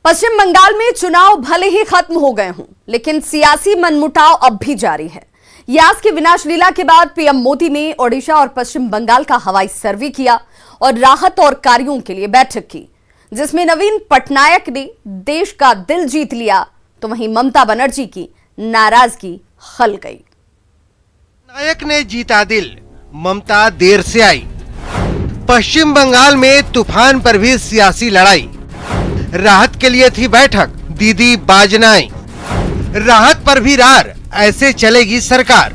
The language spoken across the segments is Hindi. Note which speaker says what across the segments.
Speaker 1: पश्चिम बंगाल में चुनाव भले ही खत्म हो गए हों, लेकिन सियासी मनमुटाव अब भी जारी है। यास की विनाश लीला के बाद पीएम मोदी ने ओडिशा और पश्चिम बंगाल का हवाई सर्वे किया और राहत और कार्यों के लिए बैठक की, जिसमें नवीन पटनायक ने देश का दिल जीत लिया, तो वहीं ममता बनर्जी की नाराजगी खल गई।
Speaker 2: नायक ने जीता दिल, ममता देर से आई। पश्चिम बंगाल में तूफान पर भी सियासी लड़ाई। राहत के लिए थी बैठक, दीदी बाजनाएं। राहत पर भी रार, ऐसे चलेगी सरकार।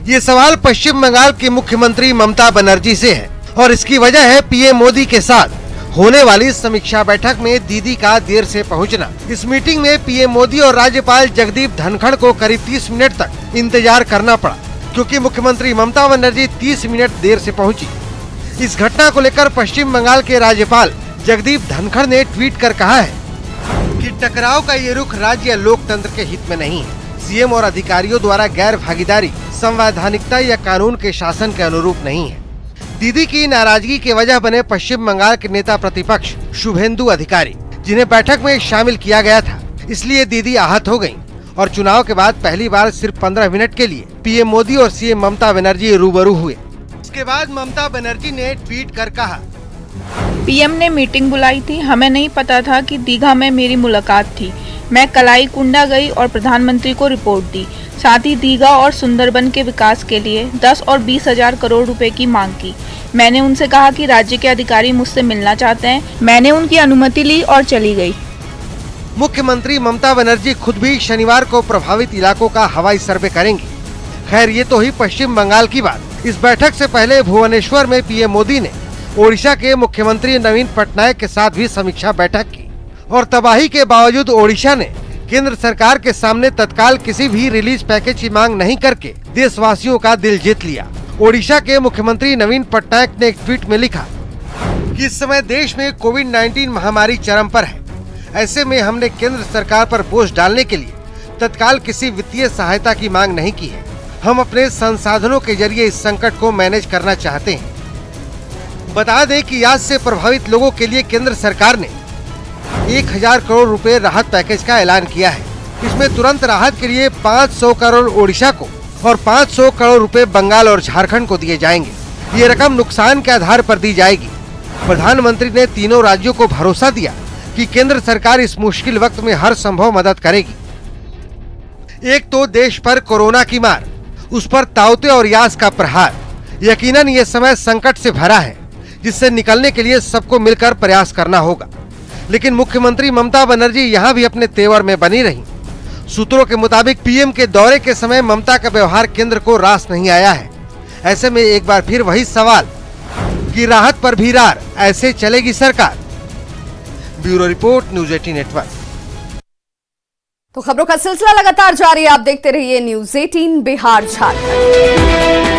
Speaker 2: ये सवाल पश्चिम बंगाल के मुख्यमंत्री ममता बनर्जी से है और इसकी वजह है पीएम मोदी के साथ होने वाली समीक्षा बैठक में दीदी का देर से पहुंचना। इस मीटिंग में पीएम मोदी और राज्यपाल जगदीप धनखड़ को करीब 30 मिनट तक इंतजार करना पड़ा, क्योंकि मुख्यमंत्री ममता बनर्जी 30 मिनट देर से पहुंची। इस घटना को लेकर पश्चिम बंगाल के राज्यपाल जगदीप धनखड़ ने ट्वीट कर कहा है कि टकराव का ये रुख राज्य लोकतंत्र के हित में नहीं है। सीएम और अधिकारियों द्वारा गैर भागीदारी संवैधानिकता या कानून के शासन के अनुरूप नहीं है। दीदी की नाराजगी की वजह बने पश्चिम बंगाल के नेता प्रतिपक्ष शुभेंदु अधिकारी, जिन्हें बैठक में शामिल किया गया था। इसलिए दीदी आहत हो गयी और चुनाव के बाद पहली बार सिर्फ 15 मिनट के लिए पीएम मोदी और सीएम ममता बनर्जी रूबरू हुए। इसके बाद ममता बनर्जी ने ट्वीट कर कहा,
Speaker 3: पीएम ने मीटिंग बुलाई थी, हमें नहीं पता था कि दीघा में मेरी मुलाकात थी। मैं कलाई कुंडा गई और प्रधानमंत्री को रिपोर्ट दी। साथ ही दीघा और सुंदरबन के विकास के लिए 10 और 20 हजार करोड़ रुपए की मांग की। मैंने उनसे कहा कि राज्य के अधिकारी मुझसे मिलना चाहते हैं। मैंने उनकी अनुमति ली और चली गई।
Speaker 2: मुख्यमंत्री ममता बनर्जी खुद भी शनिवार को प्रभावित इलाकों का हवाई सर्वे करेंगी। खैर, ये तो ही पश्चिम बंगाल की बात। इस बैठक से पहले भुवनेश्वर में पीएम मोदी ने ओडिशा के मुख्यमंत्री नवीन पटनायक के साथ भी समीक्षा बैठक की और तबाही के बावजूद ओडिशा ने केंद्र सरकार के सामने तत्काल किसी भी रिलीज पैकेज की मांग नहीं करके देशवासियों का दिल जीत लिया। ओडिशा के मुख्यमंत्री नवीन पटनायक ने एक ट्वीट में लिखा कि इस समय देश में कोविड-19 महामारी चरम पर है। ऐसे में हमने केंद्र सरकार पर बोझ डालने के लिए तत्काल किसी वित्तीय सहायता की मांग नहीं की है। हम अपने संसाधनों के जरिए इस संकट को मैनेज करना चाहते हैं। बता दें कि यास से प्रभावित लोगों के लिए केंद्र सरकार ने 1000 करोड़ रुपए राहत पैकेज का ऐलान किया है। इसमें तुरंत राहत के लिए 500 करोड़ ओडिशा को और 500 करोड़ रुपए बंगाल और झारखंड को दिए जाएंगे। ये रकम नुकसान के आधार पर दी जाएगी। प्रधानमंत्री ने तीनों राज्यों को भरोसा दिया कि केंद्र सरकार इस मुश्किल वक्त में हर संभव मदद करेगी। एक तो देश पर कोरोना की मार, उस पर ताउते और यास का प्रहार। यकीनन ये समय संकट से भरा है, जिससे निकलने के लिए सबको मिलकर प्रयास करना होगा। लेकिन मुख्यमंत्री ममता बनर्जी यहाँ भी अपने तेवर में बनी रही। सूत्रों के मुताबिक पीएम के दौरे के समय ममता का व्यवहार केंद्र को रास नहीं आया है। ऐसे में एक बार फिर वही सवाल कि राहत पर भी रार, ऐसे चलेगी सरकार। Bureau report, news 18 network.
Speaker 1: तो खबरों का सिलसिला लगातार जारी है, आप देखते रहिए न्यूज़ 18 बिहार झारखंड।